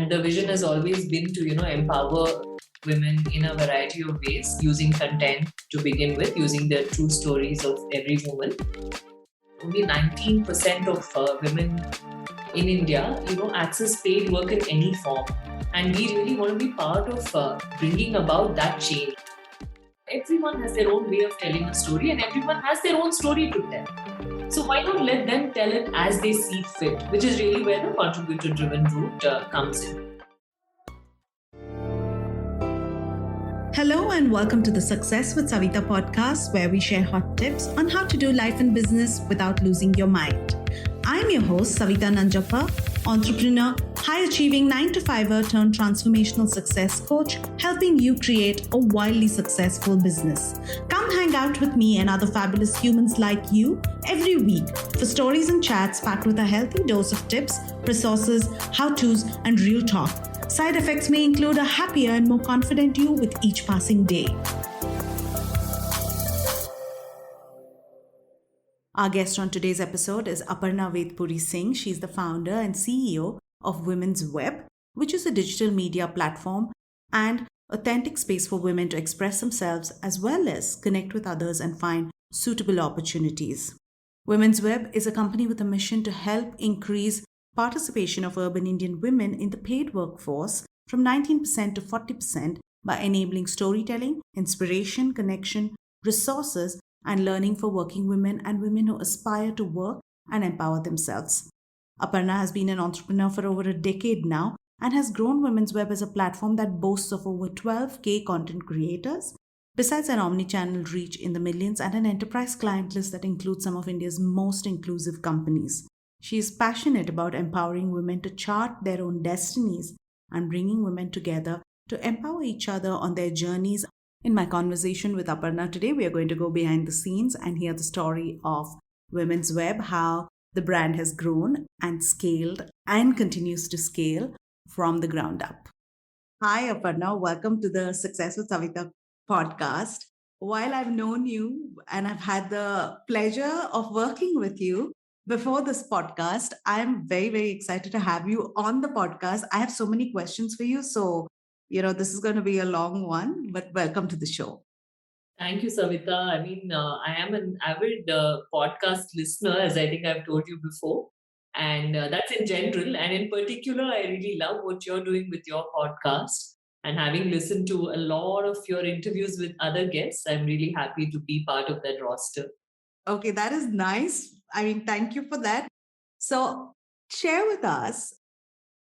And the vision has always been to, empower women in a variety of ways, using content to begin with, using the true stories of every woman. Only 19% of women in India, access paid work in any form. And we really want to be part of bringing about that change. Everyone has their own way of telling a story, and everyone has their own story to tell. So why not let them tell it as they see fit, which is really where the contributor-driven route comes in. Hello and welcome to the Success with Savita podcast, where we share hot tips on how to do life and business without losing your mind. I'm your host, Savita Nanjappa, entrepreneur, high-achieving 9-to-5er turned transformational success coach, helping you create a wildly successful business. Come hang out with me and other fabulous humans like you every week for stories and chats packed with a healthy dose of tips, resources, how-tos, and real talk. Side effects may include a happier and more confident you with each passing day. Our guest on today's episode is Aparna Vedpuri Singh. She's the founder and CEO of Women's Web, which is a digital media platform and authentic space for women to express themselves as well as connect with others and find suitable opportunities. Women's Web is a company with a mission to help increase participation of urban Indian women in the paid workforce from 19% to 40% by enabling storytelling, inspiration, connection, resources, and learning for working women and women who aspire to work and empower themselves. Aparna has been an entrepreneur for over a decade now and has grown Women's Web as a platform that boasts of over 12K content creators, besides an omni-channel reach in the millions and an enterprise client list that includes some of India's most inclusive companies. She is passionate about empowering women to chart their own destinies and bringing women together to empower each other on their journeys. In my conversation with Aparna today, we are going to go behind the scenes and hear the story of Women's Web, how the brand has grown and scaled and continues to scale from the ground up. Hi, Aparna. Welcome to the Success with Savita podcast. While I've known you and I've had the pleasure of working with you before this podcast, I'm very, very excited to have you on the podcast. I have so many questions for you. So, this is going to be a long one, but welcome to the show. Thank you, Savita. I am an avid podcast listener, as I think I've told you before. And that's in general. And in particular, I really love what you're doing with your podcast. And having listened to a lot of your interviews with other guests, I'm really happy to be part of that roster. Okay, that is nice. Thank you for that. So, share with us,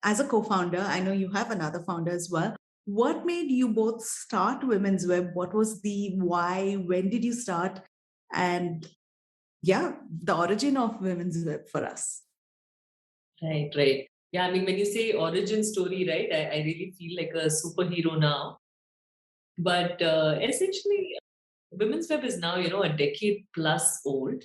as a co-founder, I know you have another founder as well. What made you both start Women's Web? What was the why? When did you start? And the origin of Women's Web for us. Right. Yeah, when you say origin story, right, I really feel like a superhero now. But essentially, Women's Web is now, a decade plus old.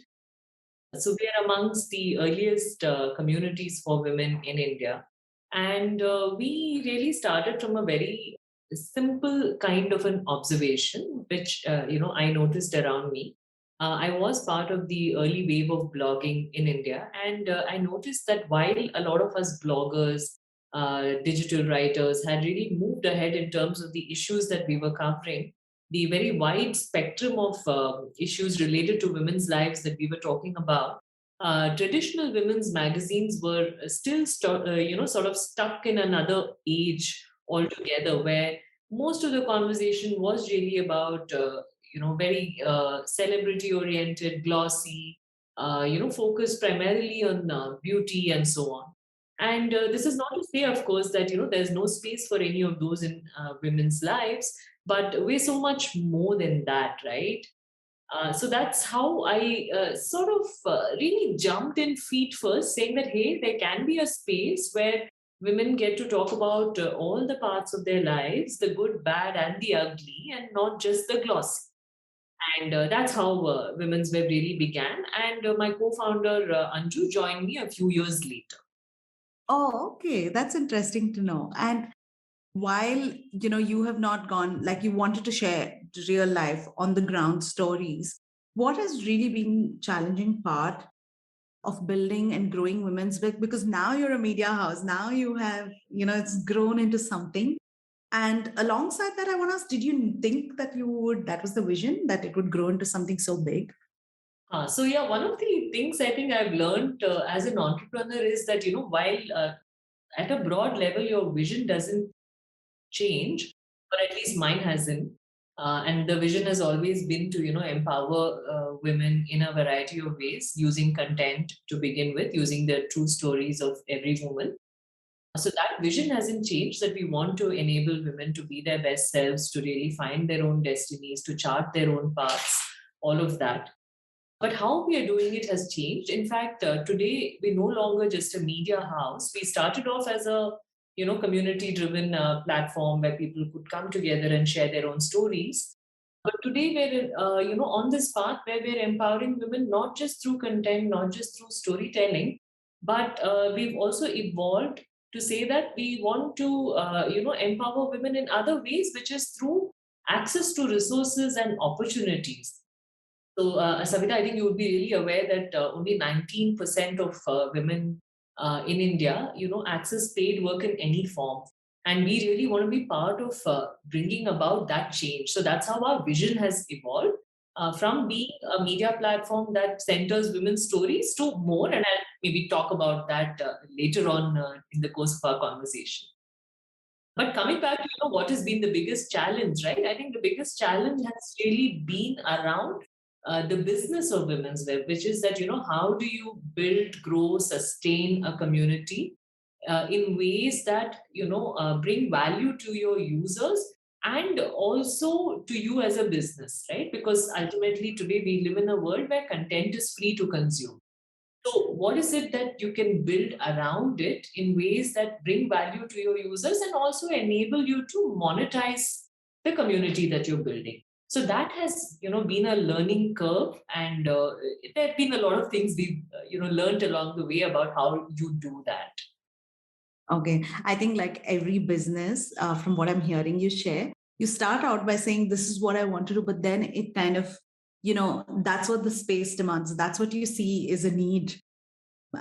So we are amongst the earliest communities for women in India. And we really started from a very simple kind of an observation, which, I noticed around me. I was part of the early wave of blogging in India. And I noticed that while a lot of us bloggers, digital writers had really moved ahead in terms of the issues that we were covering, the very wide spectrum of issues related to women's lives that we were talking about, traditional women's magazines were still, sort of stuck in another age altogether, where most of the conversation was really about, very celebrity-oriented, glossy, focused primarily on beauty and so on. And this is not to say, of course, that there's no space for any of those in women's lives, but we're so much more than that, right? So that's how I really jumped in feet first, saying that, hey, there can be a space where women get to talk about all the parts of their lives, the good, bad, and the ugly, and not just the glossy. And that's how Women's Web really began. And my co founder, Anju, joined me a few years later. Oh, okay. That's interesting to know. And while you have not gone, like, you wanted to share real life on the ground stories, what has really been challenging part of building and growing women's work? Because now you're a media house. Now you have, it's grown into something. And alongside that, I want to ask, did you think that that was the vision, that it would grow into something so big? So yeah, one of the things I think I've learned as an entrepreneur is that, while at a broad level, your vision doesn't change, or at least mine hasn't. And the vision has always been to, empower women in a variety of ways, using content to begin with, using the true stories of every woman. So that vision hasn't changed, that we want to enable women to be their best selves, to really find their own destinies, to chart their own paths, all of that. But how we are doing it has changed. In fact, today we're no longer just a media house. We started off as a community-driven platform where people could come together and share their own stories. But today we're on this path where we're empowering women not just through content, not just through storytelling, but we've also evolved to say that we want to empower women in other ways, which is through access to resources and opportunities. So, Savita, I think you would be really aware that only 19% of women in India, access paid work in any form. And we really want to be part of bringing about that change. So that's how our vision has evolved from being a media platform that centers women's stories to more. And I'll maybe talk about that later on in the course of our conversation. But coming back to what has been the biggest challenge, right? I think the biggest challenge has really been around the business of women's web, which is that how do you build, grow, sustain a community in ways that bring value to your users and also to you as a business, right? Because ultimately today we live in a world where content is free to consume. So, what is it that you can build around it in ways that bring value to your users and also enable you to monetize the community that you're building? So that has, been a learning curve, and there have been a lot of things we've, learned along the way about how you do that. Okay. I think like every business, from what I'm hearing you share, you start out by saying, this is what I want to do, but then it kind of, that's what the space demands. That's what you see is a need.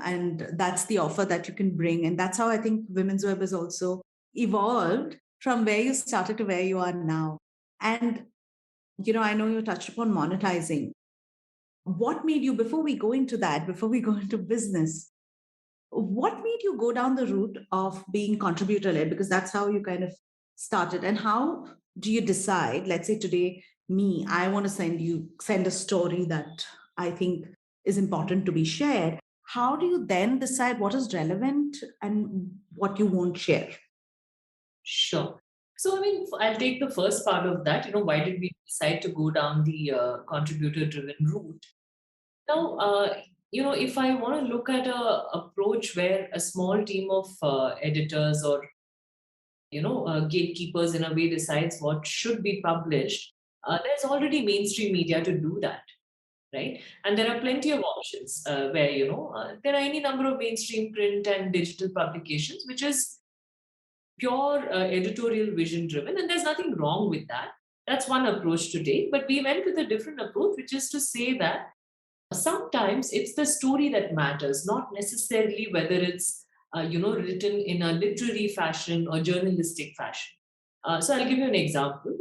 And that's the offer that you can bring. And that's how I think Women's Web has also evolved from where you started to where you are now. And, I know you touched upon monetizing. What made you, before we go into that, before we go into business, what made you go down the route of being contributor led? Because that's how you kind of started. And how do you decide, let's say today, I want to send a story that I think is important to be shared. How do you then decide what is relevant and what you won't share? Sure. So, I mean, I'll take the first part of that. Why did we decide to go down the contributor driven route? Now, if I want to look at a approach where a small team of editors or gatekeepers in a way decides what should be published, there's already mainstream media to do that, right? And there are plenty of options where there are any number of mainstream print and digital publications, which is pure editorial vision driven, and there's nothing wrong with that. That's one approach to take. But we went with a different approach, which is to say that sometimes it's the story that matters, not necessarily whether it's written in a literary fashion or journalistic fashion. So I'll give you an example.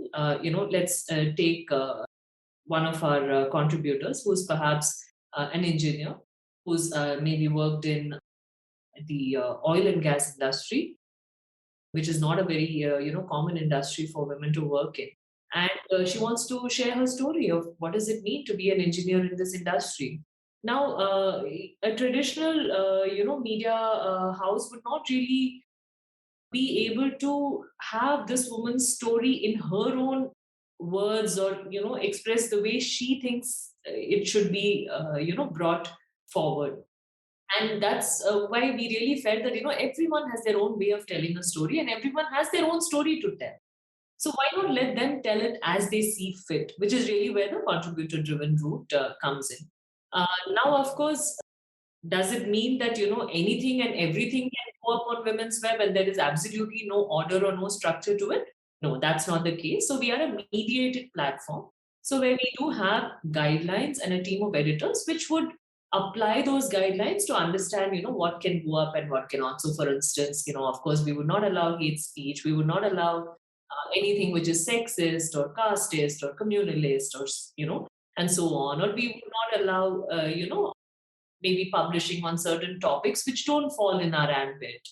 Let's take one of our contributors who's perhaps an engineer who's maybe worked in the oil and gas industry, which is not a very common industry for women to work in. And she wants to share her story of what does it mean to be an engineer in this industry. Now, a traditional media house would not really be able to have this woman's story in her own words, or express the way she thinks it should be brought forward. And that's why we really felt that everyone has their own way of telling a story and everyone has their own story to tell. So why not let them tell it as they see fit, which is really where the contributor driven route comes in. Now, of course, does it mean that anything and everything can go up on women's web and there is absolutely no order or no structure to it? No, that's not the case. So we are a mediated platform, so where we do have guidelines and a team of editors which would apply those guidelines to understand, what can go up and what cannot. So for instance, of course, we would not allow hate speech. We would not allow anything which is sexist or casteist or communalist or, and so on. Or we would not allow, maybe publishing on certain topics which don't fall in our ambit.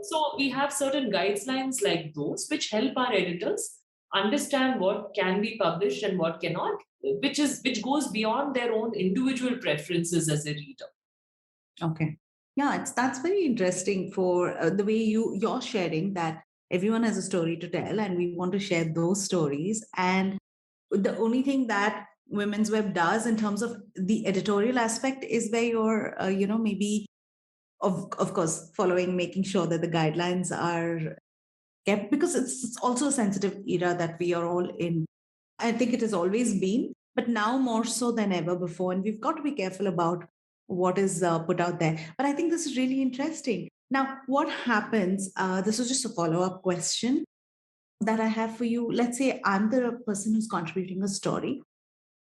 So we have certain guidelines like those which help our editors understand what can be published and what cannot, which goes beyond their own individual preferences as a reader. Okay. Yeah, that's very interesting for the way you're sharing that everyone has a story to tell, and we want to share those stories. And the only thing that Women's Web does in terms of the editorial aspect is where you're, maybe of course following, making sure that the guidelines are kept, because it's also a sensitive era that we are all in. I think it has always been, but now more so than ever before. And we've got to be careful about what is put out there. But I think this is really interesting. Now, what happens? This is just a follow up question that I have for you. Let's say I'm the person who's contributing a story,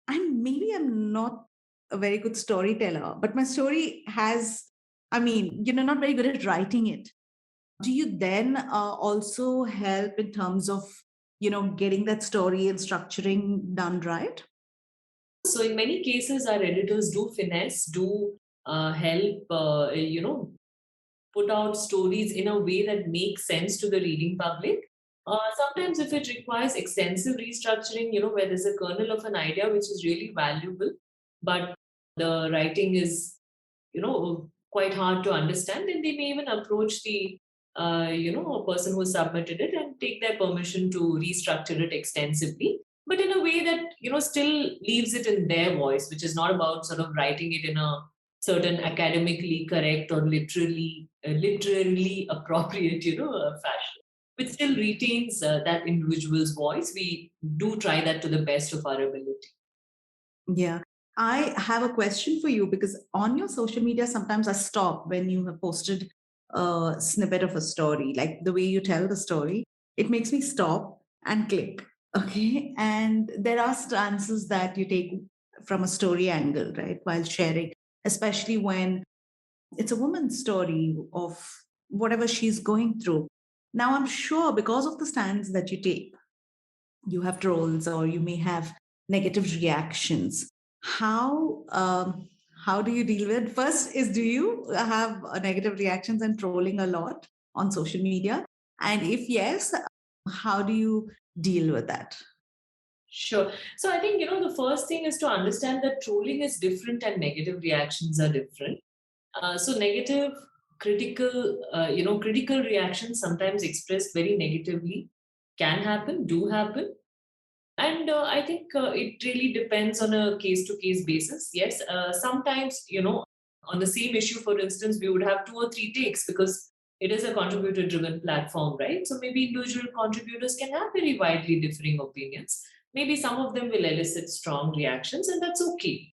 and maybe I'm not a very good storyteller, but my story has, not very good at writing it. Do you then also help in terms of getting that story and structuring done right? So in many cases, our editors do finesse, do help, put out stories in a way that makes sense to the reading public. Sometimes, if it requires extensive restructuring, where there's a kernel of an idea which is really valuable, but the writing is, quite hard to understand, then they may even approach the, a person who submitted it and take their permission to restructure it extensively, but in a way that, still leaves it in their voice, which is not about sort of writing it in a certain academically correct or literally appropriate, fashion, which still retains that individual's voice. We do try that to the best of our ability. Yeah. I have a question for you, because on your social media, sometimes I stop when you have posted a snippet of a story, like the way you tell the story, it makes me stop and click. Okay. And there are stances that you take from a story angle, right, while sharing, especially when it's a woman's story of whatever she's going through. Now, I'm sure because of the stance that you take, you have trolls or you may have negative reactions. How do you deal with? First, is do you have negative reactions and trolling a lot on social media? And if yes, how do you deal with that? Sure. So I think, the first thing is to understand that trolling is different and negative reactions are different. So negative, critical reactions sometimes expressed very negatively can happen, do happen. And I think it really depends on a case to case basis. Yes, sometimes, on the same issue, for instance, we would have two or three takes because it is a contributor driven platform, right? So maybe individual contributors can have very widely differing opinions. Maybe some of them will elicit strong reactions, and that's okay.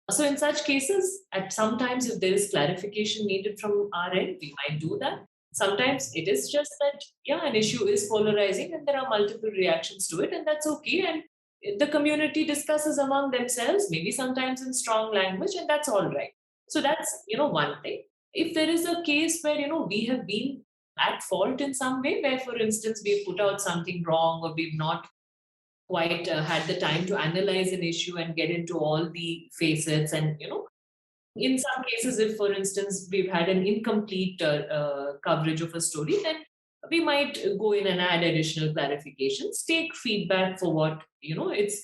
So in such cases, at sometimes if there is clarification needed from our end, we might do that. Sometimes it is just that, yeah, an issue is polarizing and there are multiple reactions to it, and that's okay. And the community discusses among themselves, maybe sometimes in strong language, and that's all right. So that's, one thing. If there is a case where, we have been at fault in some way, where, for instance, we've put out something wrong or we've not quite had the time to analyze an issue and get into all the facets, and in some cases, if for instance we've had an incomplete coverage of a story, then we might go in and add additional clarifications, take feedback for what, it's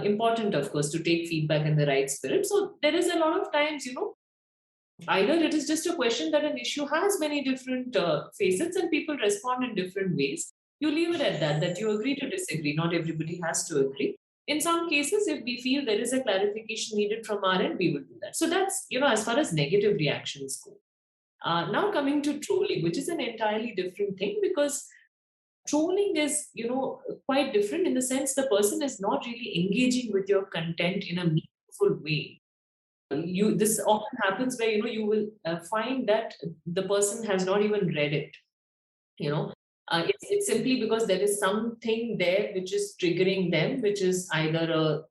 important, of course, to take feedback in the right spirit. So there is a lot of times, either it is just a question that an issue has many different facets and people respond in different ways. You leave it at that, that you agree to disagree. Not everybody has to agree. In some cases, if we feel there is a clarification needed from our end, we will do that. So that's, as far as negative reactions go. Now coming to trolling, which is an entirely different thing, because trolling is, quite different in the sense the person is not really engaging with your content in a meaningful way. This often happens where, you will find that the person has not even read it. It's simply because there is something there which is triggering them, which is either a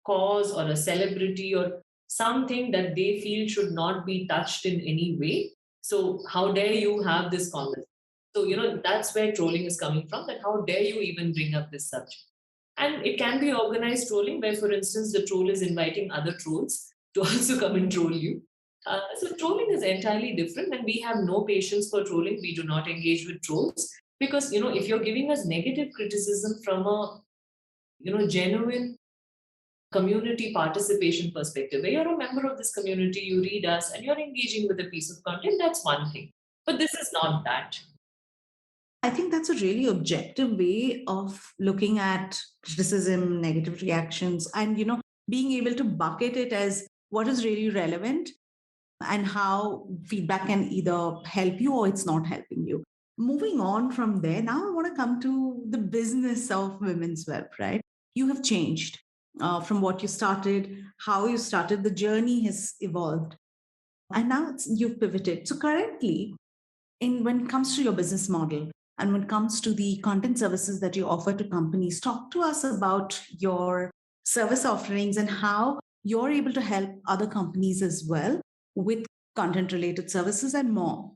cause or a celebrity or something that they feel should not be touched in any way. So how dare you have this conversation? So, that's where trolling is coming from, that how dare you even bring up this subject? And it can be organized trolling, where, for instance, the troll is inviting other trolls to also come and troll you. So trolling is entirely different, and we have no patience for trolling. We do not engage with trolls because, if you're giving us negative criticism from a, genuine community participation perspective, where you're a member of this community, you read us, and you're engaging with a piece of content, that's one thing. But this is not that. I think that's a really objective way of looking at criticism, negative reactions, and being able to bucket it as what is really relevant and how feedback can either help you or it's not helping you. Moving on from there, now I want to come to the business of Women's Web, right? You have changed from what you started, how you started, the journey has evolved, and now you've pivoted. So currently, in when it comes to your business model and when it comes to the content services that you offer to companies, talk to us about your service offerings and how you're able to help other companies as well with content related services and more.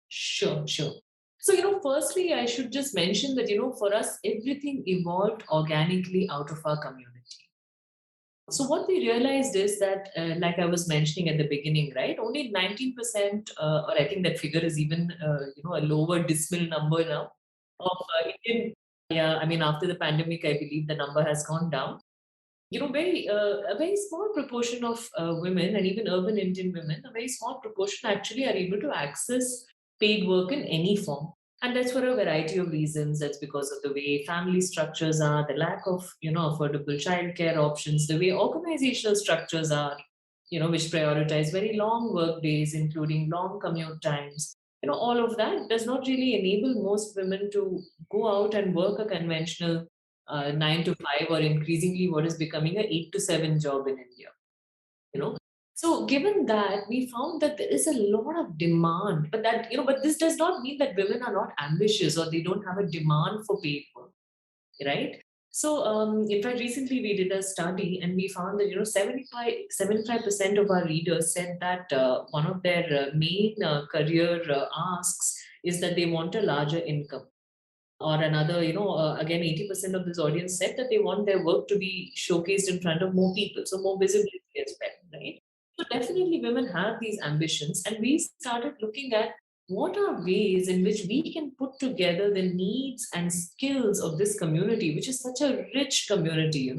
Sure, sure. So, firstly, I should just mention that, for us, everything evolved organically out of our community. So what we realized is that, like I was mentioning at the beginning, right, only 19%, or I think that figure is even, a lower decimal number now of Indian. Yeah, I mean, after the pandemic, I believe the number has gone down. A very small proportion of women and even urban Indian women, a very small proportion actually are able to access paid work in any form. And that's for a variety of reasons. That's because of the way family structures are, the lack of, affordable childcare options, the way organizational structures are, which prioritize very long work days, including long commute times. All of that does not really enable most women to go out and work a conventional 9 to 5, or increasingly what is becoming a 8 to 7 job in India. You know, so given that, we found that there is a lot of demand, but but this does not mean that women are not ambitious or they don't have a demand for paid work, right? So, in fact, recently we did a study and we found that 75% of our readers said that one of their main career asks is that they want a larger income. Or another, again, 80% of this audience said that they want their work to be showcased in front of more people, so more visibility as well, right? So definitely women have these ambitions, and we started looking at what are ways in which we can put together the needs and skills of this community, which is such a rich community.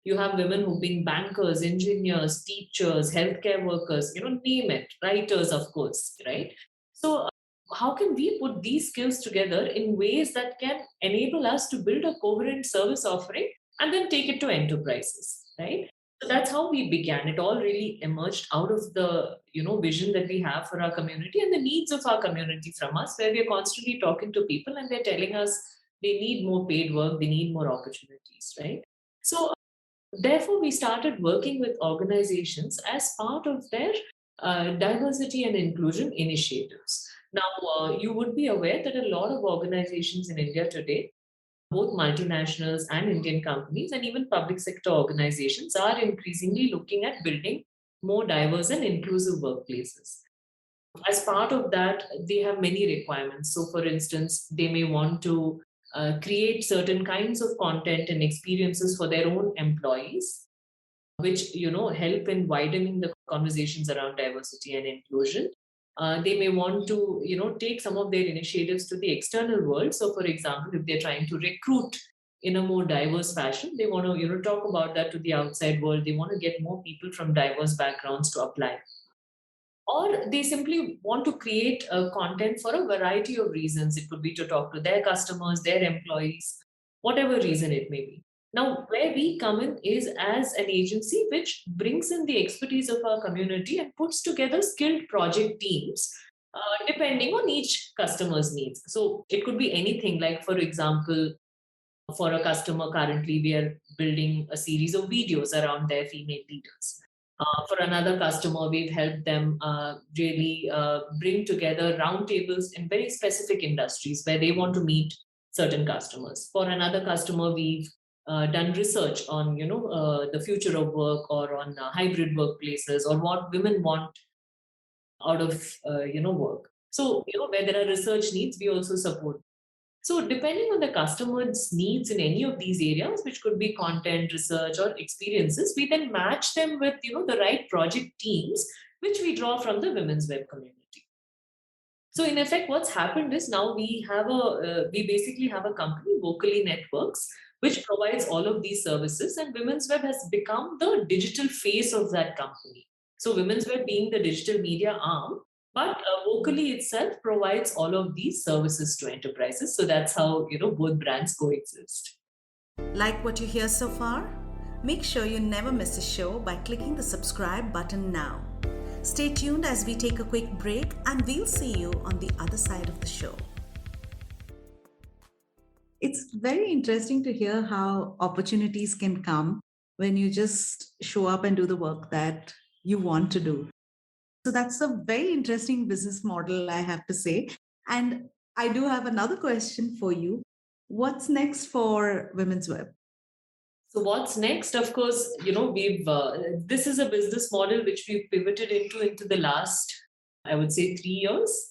You have women who being bankers, engineers, teachers, healthcare workers, name it, writers, of course, right? So how can we put these skills together in ways that can enable us to build a coherent service offering and then take it to enterprises, right? So that's how we began. It all really emerged out of the vision that we have for our community and the needs of our community from us, where we're constantly talking to people and they're telling us they need more paid work, they need more opportunities, right? So therefore, we started working with organizations as part of their diversity and inclusion initiatives. Now, you would be aware that a lot of organizations in India today, both multinationals and Indian companies, and even public sector organizations, are increasingly looking at building more diverse and inclusive workplaces. As part of that, they have many requirements. So, for instance, they may want to create certain kinds of content and experiences for their own employees, which help in widening the conversations around diversity and inclusion. They may want to take some of their initiatives to the external world. So, for example, if they're trying to recruit in a more diverse fashion, they want to talk about that to the outside world. They want to get more people from diverse backgrounds to apply, or they simply want to create content for a variety of reasons. It could be to talk to their customers, their employees, whatever reason it may be. Now, where we come in is as an agency which brings in the expertise of our community and puts together skilled project teams depending on each customer's needs. So it could be anything, like, for example, for a customer currently, we are building a series of videos around their female leaders. For another customer, we've helped them really bring together roundtables in very specific industries where they want to meet certain customers. For another customer, we've done research on the future of work or on hybrid workplaces or what women want out of work. So where there are research needs, we also support. So depending on the customer's needs in any of these areas, which could be content, research, or experiences, we then match them with the right project teams, which we draw from the women's web community. So in effect, what's happened is now we basically have a company, Vocally Networks, which provides all of these services, and Women's Web has become the digital face of that company. So Women's Web being the digital media arm, but Vocally itself provides all of these services to enterprises. So that's how both brands coexist. Like what you hear so far? Make sure you never miss a show by clicking the subscribe button now. Stay tuned as we take a quick break, and we'll see you on the other side of the show. It's very interesting to hear how opportunities can come when you just show up and do the work that you want to do. So that's a very interesting business model, I have to say. And I do have another question for you. What's next for Women's Web? So what's next? Of course, we've this is a business model which we've pivoted into the last, I would say, 3 years.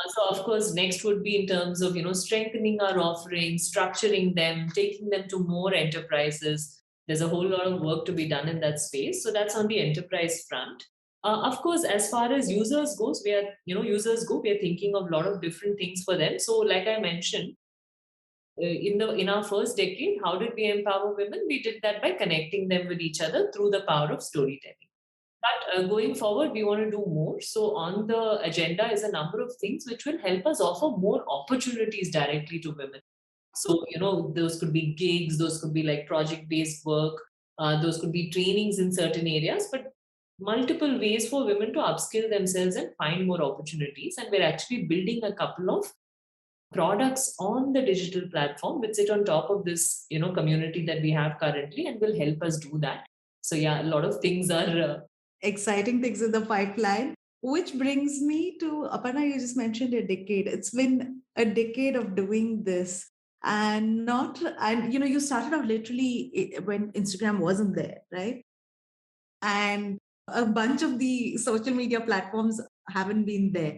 So of course, next would be in terms of strengthening our offerings, structuring them, taking them to more enterprises. There's a whole lot of work to be done in that space. So that's on the enterprise front. Of course, as far as users goes, we are thinking of a lot of different things for them. So, like I mentioned, in our first decade, how did we empower women? We did that by connecting them with each other through the power of storytelling. But going forward, we want to do more. So on the agenda is a number of things which will help us offer more opportunities directly to women. So those could be gigs, those could be like project-based work, those could be trainings in certain areas, but multiple ways for women to upskill themselves and find more opportunities. And we're actually building a couple of products on the digital platform which sit on top of this community that we have currently and will help us do that. So yeah, a lot of things are exciting things in the pipeline, which brings me to Aparna. You just mentioned a decade. It's been a decade of doing this, and not and you started out literally when Instagram wasn't there, right? And a bunch of the social media platforms haven't been there.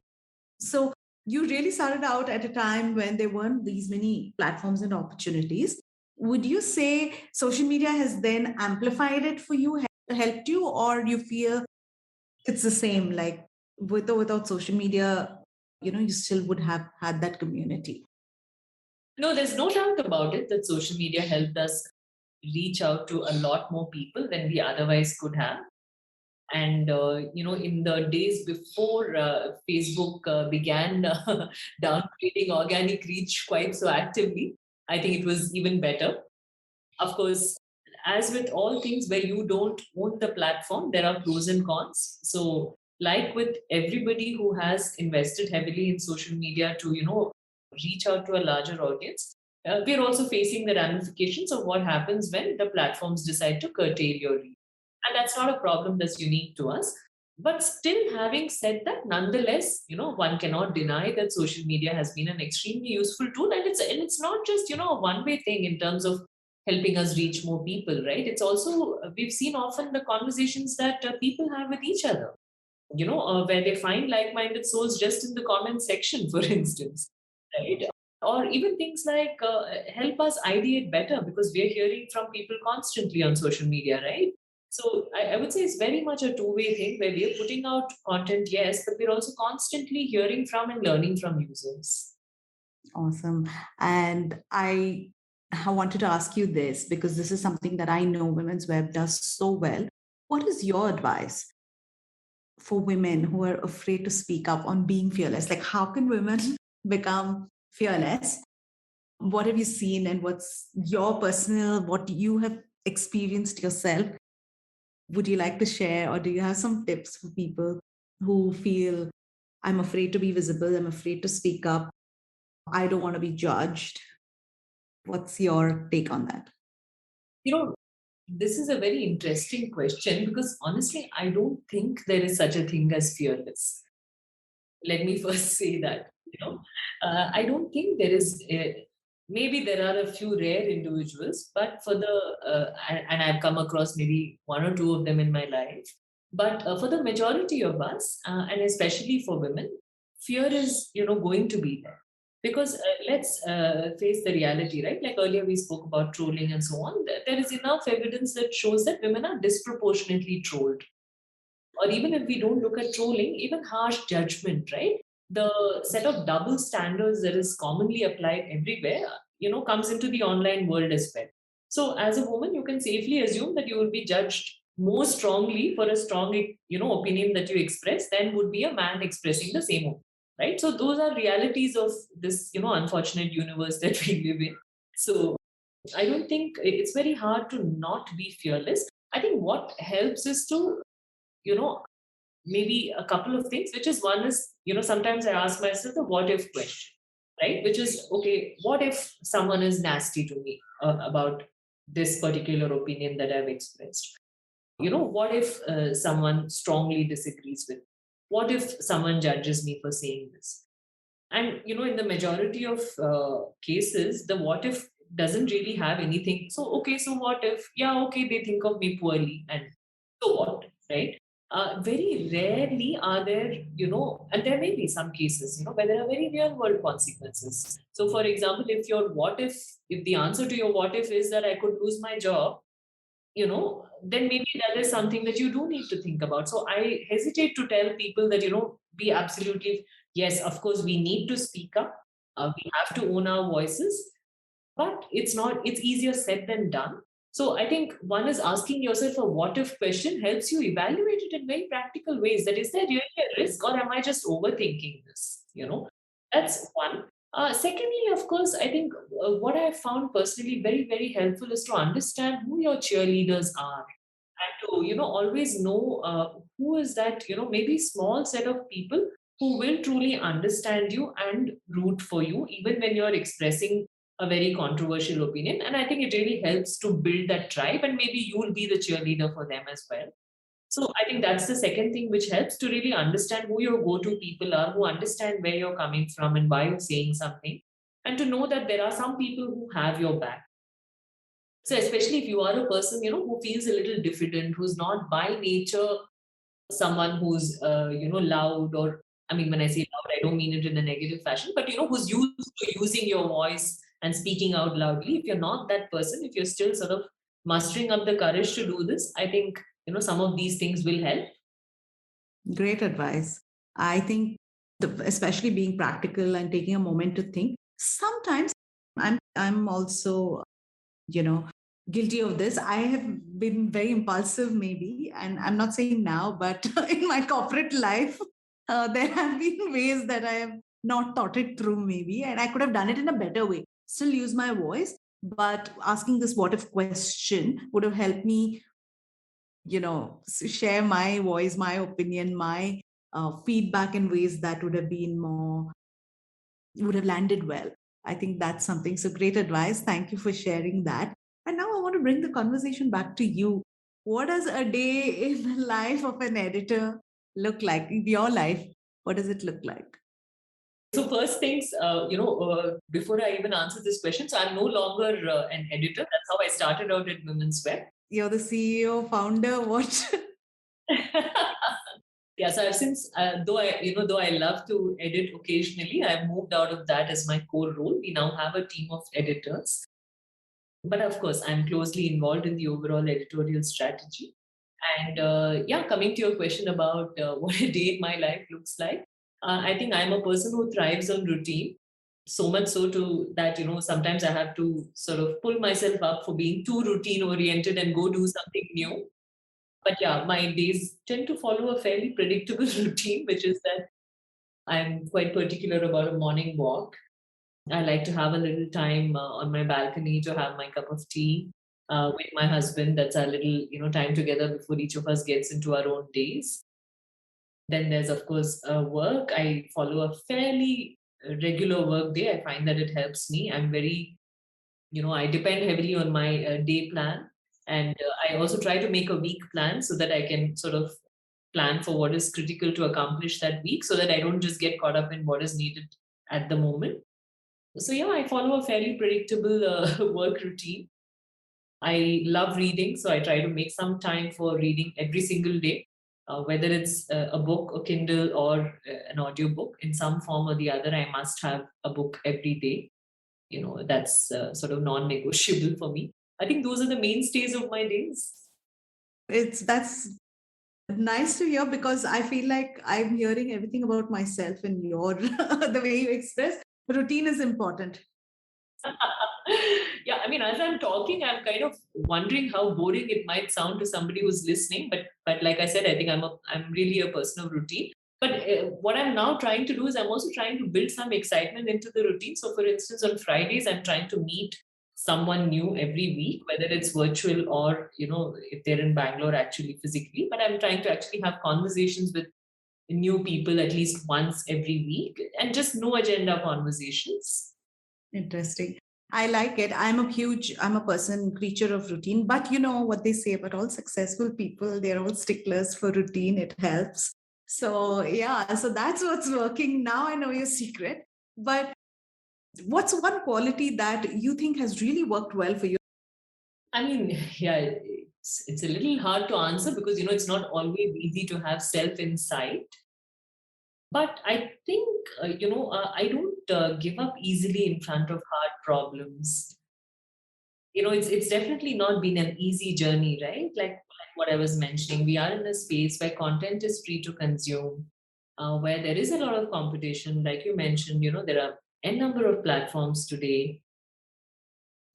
So you really started out at a time when there weren't these many platforms and opportunities. Would you say social media has then amplified it for you, helped you, or you feel it's the same, like with or without social media, you still would have had that community? No, there's no doubt about it that social media helped us reach out to a lot more people than we otherwise could have. And in the days before Facebook began downgrading organic reach quite so actively, I think it was even better. Of course, as with all things where you don't own the platform, there are pros and cons. So like with everybody who has invested heavily in social media to reach out to a larger audience, we're also facing the ramifications of what happens when the platforms decide to curtail your reach. And that's not a problem that's unique to us. But still, having said that, nonetheless, one cannot deny that social media has been an extremely useful tool, and it's not just a one-way thing in terms of helping us reach more people, right? It's also we've seen often the conversations that people have with each other, where they find like-minded souls just in the comment section, for instance, right? Or even things like help us ideate better because we're hearing from people constantly on social media, right? So I would say it's very much a two-way thing where we're putting out content, yes, but we're also constantly hearing from and learning from users. Awesome. And I wanted to ask you this because this is something that I know Women's Web does so well. What is your advice for women who are afraid to speak up on being fearless? Like, how can women become fearless? What have you seen, and what's your personal, what you have experienced yourself? Would you like to share, or do you have some tips for people who feel I'm afraid to be visible, I'm afraid to speak up, I don't want to be judged? What's your take on that? This is a very interesting question because honestly, I don't think there is such a thing as fearless. Let me first say that. I don't think there is. Maybe there are a few rare individuals, but and I've come across maybe one or two of them in my life. But for the majority of us, and especially for women, fear is, going to be there. Because let's face the reality, right? Like earlier we spoke about trolling and so on. There is enough evidence that shows that women are disproportionately trolled. Or even if we don't look at trolling, even harsh judgment, right? The set of double standards that is commonly applied everywhere, comes into the online world as well. So as a woman, you can safely assume that you will be judged more strongly for a strong, opinion that you express than would be a man expressing the same opinion, right? So those are realities of this, unfortunate universe that we live in. So I don't think it's very hard to not be fearless. I think what helps is to, you know, maybe a couple of things, which is one is, sometimes I ask myself the what if question, right? Which is, okay, what if someone is nasty to me about this particular opinion that I've expressed? What if someone strongly disagrees with? What if someone judges me for saying this? And, in the majority of cases, the what if doesn't really have anything. So, okay, so what if, yeah, okay, they think of me poorly, and so what, right? Very rarely are there, and there may be some cases, where there are very real world consequences. So, for example, if the answer to your what if is that I could lose my job, then maybe that is something that you do need to think about. So I hesitate to tell people that, be absolutely, yes, of course, we need to speak up. We have to own our voices, but it's easier said than done. So I think one is asking yourself a what if question helps you evaluate it in very practical ways. That is there really a risk or am I just overthinking this? That's one. Secondly, of course, I think what I found personally very, very helpful is to understand who your cheerleaders are and to, always know who is that, maybe small set of people who will truly understand you and root for you, even when you're expressing a very controversial opinion. And I think it really helps to build that tribe, and maybe you will be the cheerleader for them as well. So I think that's the second thing which helps to really understand who your go-to people are, who understand where you're coming from and why you're saying something, and to know that there are some people who have your back. So especially if you are a person, who feels a little diffident, who's not by nature someone who's loud, or I mean, when I say loud, I don't mean it in a negative fashion, but who's used to using your voice and speaking out loudly. If you're not that person, if you're still sort of mustering up the courage to do this, I think some of these things will help. Great advice. I think, especially being practical and taking a moment to think. Sometimes I'm also, you know, guilty of this. I have been very impulsive, maybe, and I'm not saying now, but in my corporate life, there have been ways that I have not thought it through, maybe, and I could have done it in a better way. Still use my voice, but asking this what if question would have helped me, share my voice, my opinion, my feedback in ways that would have landed well. I think that's something. So great advice. Thank you for sharing that. And now I want to bring the conversation back to you. What does a day in the life of an editor look like? In your life, what does it look like? So first things, before I even answer this question, so I'm no longer an editor. That's how I started out at Women's Web. You're the CEO, founder, what? Yeah, so I've since, though I love to edit occasionally, I've moved out of that as my core role. We now have a team of editors. But of course, I'm closely involved in the overall editorial strategy. And yeah, coming to your question about what a day in my life looks like, I think I'm a person who thrives on routine. So much so to that, sometimes I have to sort of pull myself up for being too routine oriented and go do something new. But yeah, my days tend to follow a fairly predictable routine, which is that I'm quite particular about a morning walk. I like to have a little time on my balcony to have my cup of tea with my husband. That's our little, time together before each of us gets into our own days. Then there's, of course, work. I follow a fairly regular work day. I find that it helps me. I'm very, I depend heavily on my day plan. And I also try to make a week plan so that I can sort of plan for what is critical to accomplish that week so that I don't just get caught up in what is needed at the moment. So yeah, I follow a fairly predictable work routine. I love reading, so I try to make some time for reading every single day, whether it's a book, a Kindle, or an audiobook in some form or the other. I must have a book every day. That's sort of non-negotiable for me. I think those are the mainstays of my days. It's that's nice to hear because I feel like I'm hearing everything about myself in your the way you express. Routine is important. Yeah, I mean, as I'm talking, I'm kind of wondering how boring it might sound to somebody who's listening. But like I said, I think I'm really a person of routine. But what I'm now trying to do is I'm also trying to build some excitement into the routine. So, for instance, on Fridays, I'm trying to meet someone new every week, whether it's virtual or if they're in Bangalore actually physically. But I'm trying to actually have conversations with new people at least once every week, and just no agenda conversations. Interesting. I like it. I'm a person, creature of routine. But you know what they say about all successful people, they're all sticklers for routine. It helps. So, yeah, so that's what's working. Now I know your secret. But what's one quality that you think has really worked well for you? I mean, yeah, it's a little hard to answer because it's not always easy to have self insight. But I think I don't give up easily in front of hard problems. It's definitely not been an easy journey, right? Like what I was mentioning, we are in a space where content is free to consume, where there is a lot of competition. Like you mentioned, there are n number of platforms today.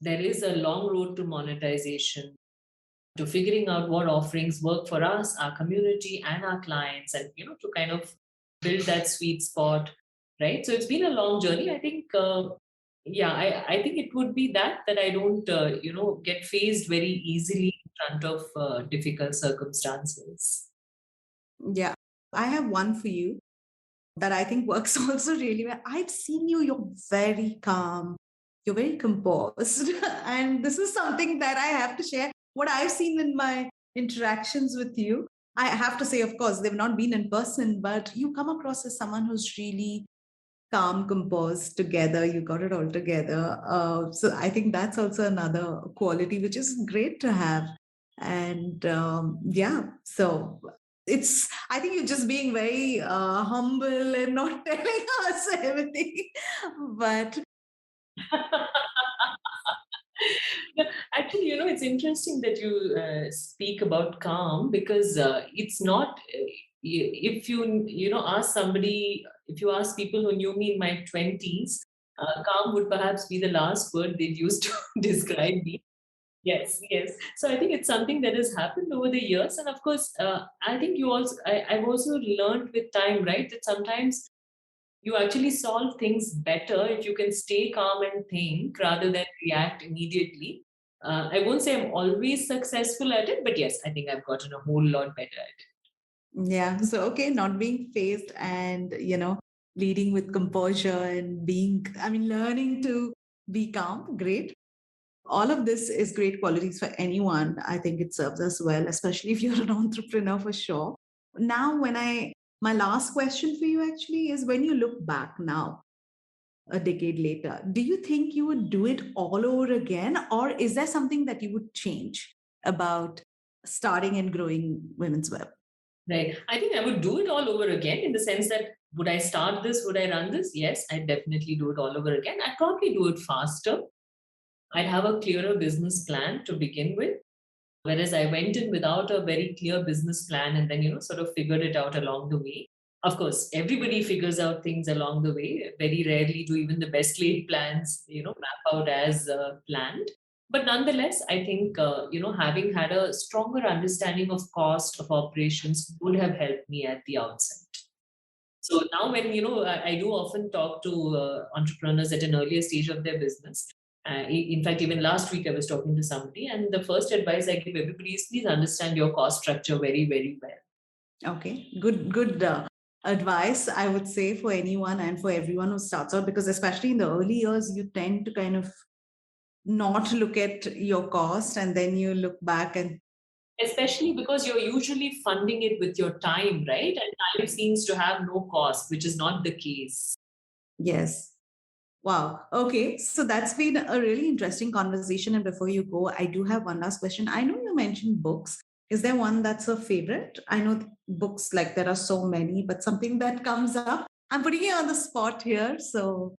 There is a long road to monetization, to figuring out what offerings work for us, our community, and our clients, and to kind of build that sweet spot, right? So it's been a long journey. I think, yeah, I think it would be that I don't, get phased very easily in front of difficult circumstances. Yeah, I have one for you that I think works also really well. I've seen you, you're very calm, you're very composed. And this is something that I have to share. What I've seen in my interactions with you, I have to say, of course, they've not been in person, but you come across as someone who's really calm, composed together. You got it all together. So I think that's also another quality which is great to have. And yeah, so I think you're just being very humble and not telling us everything. But Yeah, actually, it's interesting that you speak about calm because it's not. If you ask somebody, if you ask people who knew me in my 20s, calm would perhaps be the last word they'd use to describe me. Yes, yes. So I think it's something that has happened over the years, and of course, I think I've also learned with time, right, that sometimes you actually solve things better if you can stay calm and think rather than react immediately. I won't say I'm always successful at it, but yes, I think I've gotten a whole lot better at it. yeah, so okay, not being phased and, leading with composure and learning to be calm, great. All of this is great qualities for anyone. I think it serves us well, especially if you're an entrepreneur for sure. Now, my last question for you actually is, when you look back now, a decade later, do you think you would do it all over again? Or is there something that you would change about starting and growing Women's Web? Right. I think I would do it all over again in the sense that would I start this? Would I run this? Yes, I'd definitely do it all over again. I'd probably do it faster. I'd have a clearer business plan to begin with. Whereas I went in without a very clear business plan and then, sort of figured it out along the way. Of course, everybody figures out things along the way. Very rarely do even the best laid plans, map out as planned. But nonetheless, I think, having had a stronger understanding of cost of operations would have helped me at the outset. So now, when I do often talk to entrepreneurs at an earlier stage of their business. In fact, even last week I was talking to somebody, and the first advice I give everybody is please understand your cost structure very, very well. Okay, good advice, I would say, for anyone and for everyone who starts out, because especially in the early years, you tend to kind of not look at your cost and then you look back and Especially because you're usually funding it with your time, right? And time seems to have no cost, which is not the case. yes. Wow. Okay. So that's been a really interesting conversation. And before you go, I do have one last question. I know you mentioned books. Is there one that's a favorite? I know books, like there are so many, but something that comes up. I'm putting you on the spot here. So,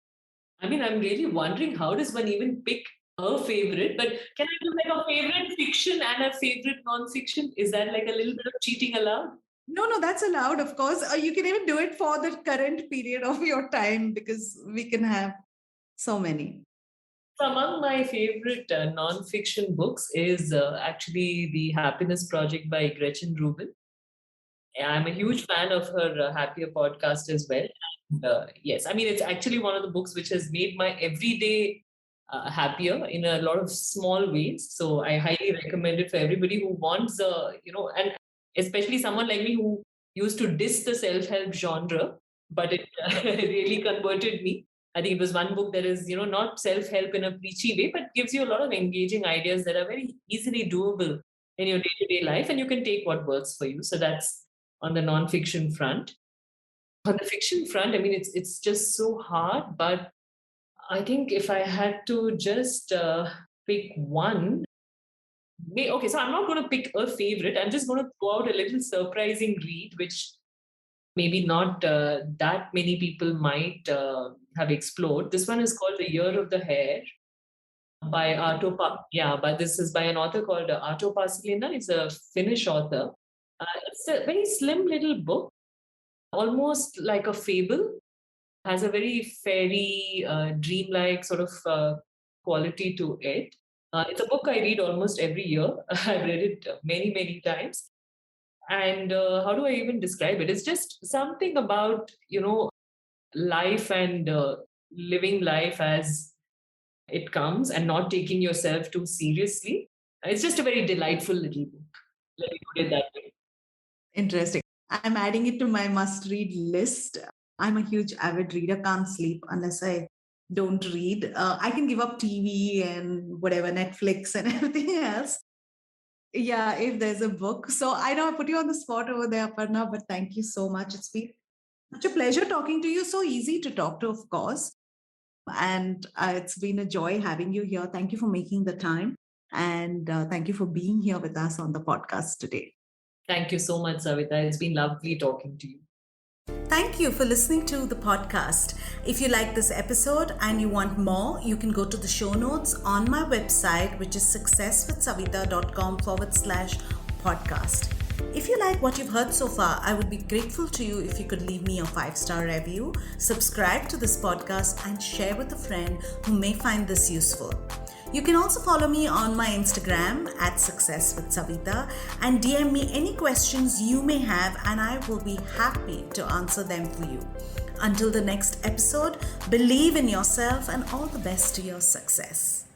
I mean, I'm really wondering how does one even pick a favorite? But can I do like a favorite fiction and a favorite non-fiction? Is that like a little bit of cheating allowed? no, no, that's allowed, of course. You can even do it for the current period of your time because we can have so many. So among my favorite non-fiction books is actually The Happiness Project by Gretchen Rubin. I'm a huge fan of her Happier podcast as well. And, yes, I mean, it's actually one of the books which has made my everyday happier in a lot of small ways. So I highly recommend it for everybody who wants, and especially someone like me who used to diss the self-help genre, but it really converted me. I think it was one book that is, not self-help in a preachy way, but gives you a lot of engaging ideas that are very easily doable in your day-to-day life, and you can take what works for you. So that's on the non-fiction front. On the fiction front, I mean, it's just so hard, but I think if I had to just pick one, okay, so I'm not going to pick a favorite. I'm just going to go out a little surprising read, which maybe not that many people might have explored. This one is called The Year of the Hare by yeah, but this is by an author called Arto Pasilina. It's a Finnish author. It's a very slim little book, almost like a fable, has a very fairy, dreamlike sort of quality to it. It's a book I read almost every year. I've read it many, many times. And how do I even describe it? It's just something about, life and living life as it comes and not taking yourself too seriously. It's just a very delightful little book. Let me put it that way. Interesting. I'm adding it to my must read list. I'm a huge avid reader, can't sleep unless I don't read. I can give up TV and whatever, Netflix and everything else. Yeah, if there's a book. So I know I put you on the spot over there, Aparna, but thank you so much. It's been such a pleasure talking to you. So easy to talk to, of course. And it's been a joy having you here. Thank you for making the time. And thank you for being here with us on the podcast today. Thank you so much, Savita. It's been lovely talking to you. Thank you for listening to the podcast. If you like this episode and you want more, you can go to the show notes on my website, which is successwithsavita.com/podcast. If you like what you've heard so far, I would be grateful to you if you could leave me a 5-star review, subscribe to this podcast, and share with a friend who may find this useful. You can also follow me on my Instagram at Success with Savita and DM me any questions you may have, and I will be happy to answer them for you. Until the next episode, believe in yourself and all the best to your success.